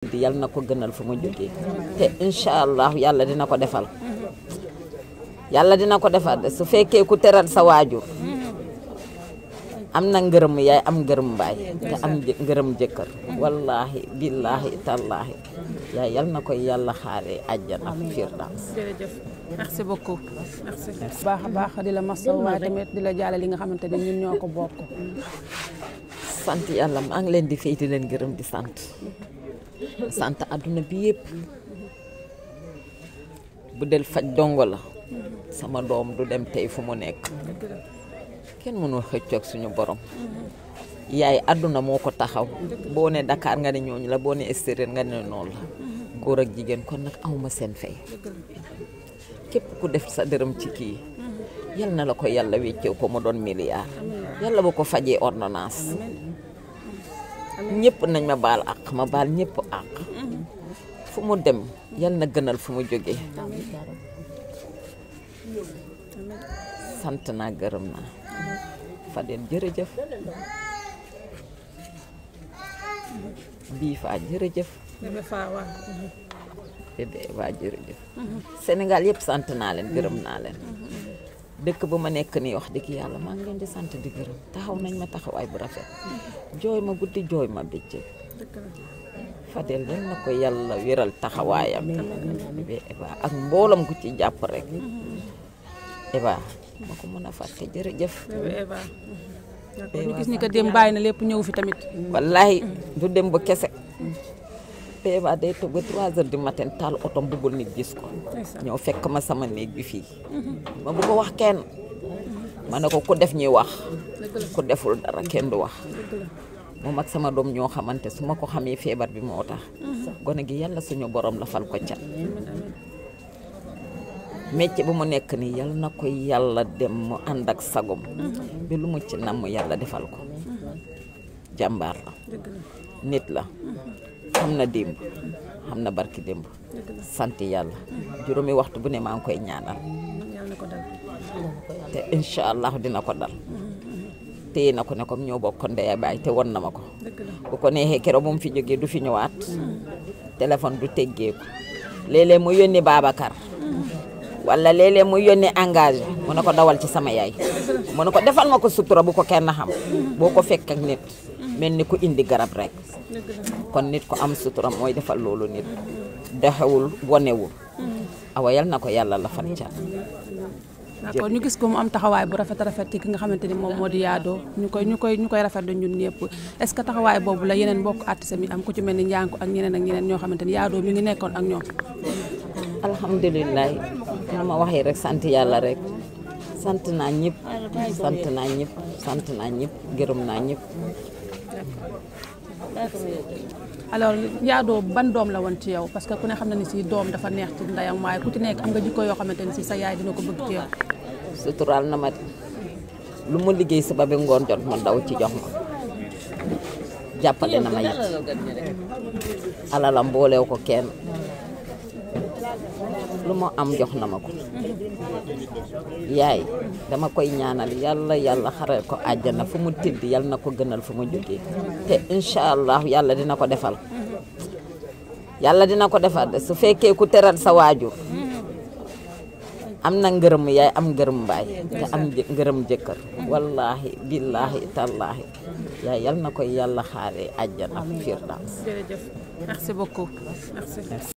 yal na ko gënal fu mu jógee te incha allah yàlla dina ko defal yàlla dina ko defal su fekkee ku teral sa waajur am na ngërëm yaay am ngërëm baay te am ngërëm jëkkër wallahi billahi tallahi yaay yal na ko yàlla xaaree àjjana firdaws. jërëjëf merci beaucoup merci. baax a baax di la masaw waaye tamit di la jaale li nga xamante ne ñun ñoo ko bokk. sant yàlla maa ngi leen di fay di leen gërëm di sant àdduna bi yëpp bu del faj dongo la sama doom du dem tey fu mu nekk kenn mënul xëccoog suñu borom yaay àdduna moo ko taxaw boo ne Dakar nga ne ñooñu la boo ne extérieur nga ne noonu la góor ak jigéen kon nag awma seen fay képp ku def sa dërëm ci kii yal na la ko yàlla wéccee ko mu doon milliard yàlla bu ko fajee ordonnance ñëpp nañ ma baal àq ma baal ñëpp àq fu mu dem yal na gënal fu mu jógee sant naa gërëm naa Fadel jërëjëf bii faa jërëjëf bébé waa jërëjëf Sénégal yëpp sant naa leen gërëm naa leen dëkk bu ma nekk nii wax dëgg yàlla maa ngi leen di sant di gërëm taxaw nañ ma taxawaay bu rafet jooy ma guddi jooy ma bëccëg Fadel rek na ko yàlla wéral taxawaayam Eva ak mboolam gu ci jàpp rek Eva ma ko mën a fàtte jërëjëf ñu gis ni que dem bàyyi na lépp ñëw fi tamit wallahi du dem ba kese Eva day toog ba 3 heures du matin taal otom bëggul nit gis ko ñëw fekk ma sama néeg bi fii ma bu ko wax kenn ma ne ko ku def ñuy wax ku deful dara kenn du wax moom ak sama doom ñoo xamante su ma ko xamee feebar bi moo tax gone gi yàlla suñu borom la fal ko cat métier bu mu nekk nii yàlla na ko yàlla dem mu ànd ak sagom bi lu mu ci namm yàlla defal ko jàmbaar la nit la xam na démb xam na barki démb sant yàlla juróomi waxtu bu ne maa ngi koy ñaanal te incha allah dina ko dal téye na ko ne comme ñoo bokk ndey baay te won na ma ko bu ko neexee keroog bu mu fi jógee du fi ñëwaat téléphone du teggeeku léeg-léeg mu yónni Babacar wala léeg-léeg mu yónni engagé mu ne ko dawal ci sama yaay mu ne ko defal ma ko sutura bu ko kenn xam boo ko fekk ak nit mel ni ku indi garab rek kon nit ko am sutura mooy defal loolu nit doxewul wonewul awa yal na ko yàlla la fan ca d'accord ñu gis ko mu am taxawaay bu rafet rafet ci ki nga xamante ni moom moo di Yado ñu koy rafetlu ñun ñëpp est-ce que taxawaay boobu la yeneen mbokk artiste mi am ku ci mel ni Ndiankou ak ñeneen ñoo xamante ni Yado mi ngi nekkoon ak ñoom alhamdulilah na ma waxee rek sant yàlla rek sant naa ñëpp sant naa ñëpp gërëm naa ñëpp alors Yado ban doom la woon ci yow parce que ku ne xam na ni si doom dafa neex ci ndeyam waaye ku ci nekk am nga jikko yoo xamante ni si sa yaay dina ko bëgg ci yow suturaal na ma lu mu liggéey suba bi ngoon jot ma daw ci jox ma jàppale na ma it alalam boolew ko kenn lu mu am jox na ma ko yaay dama koy ñaanal yàlla xaral ko àjjana fu mu tëdd yal na ko gënal fu mu jógee te incha allah yàlla dina ko defal su fekkee ku teral sa waajur am na ngërëm yaay am ngërëm baay te am ngërëm jëkkër wallahi billahi tallahi yaay yal na ko yàlla xaaree àjjana firdaws. jërëjëf merci beaucoup merci.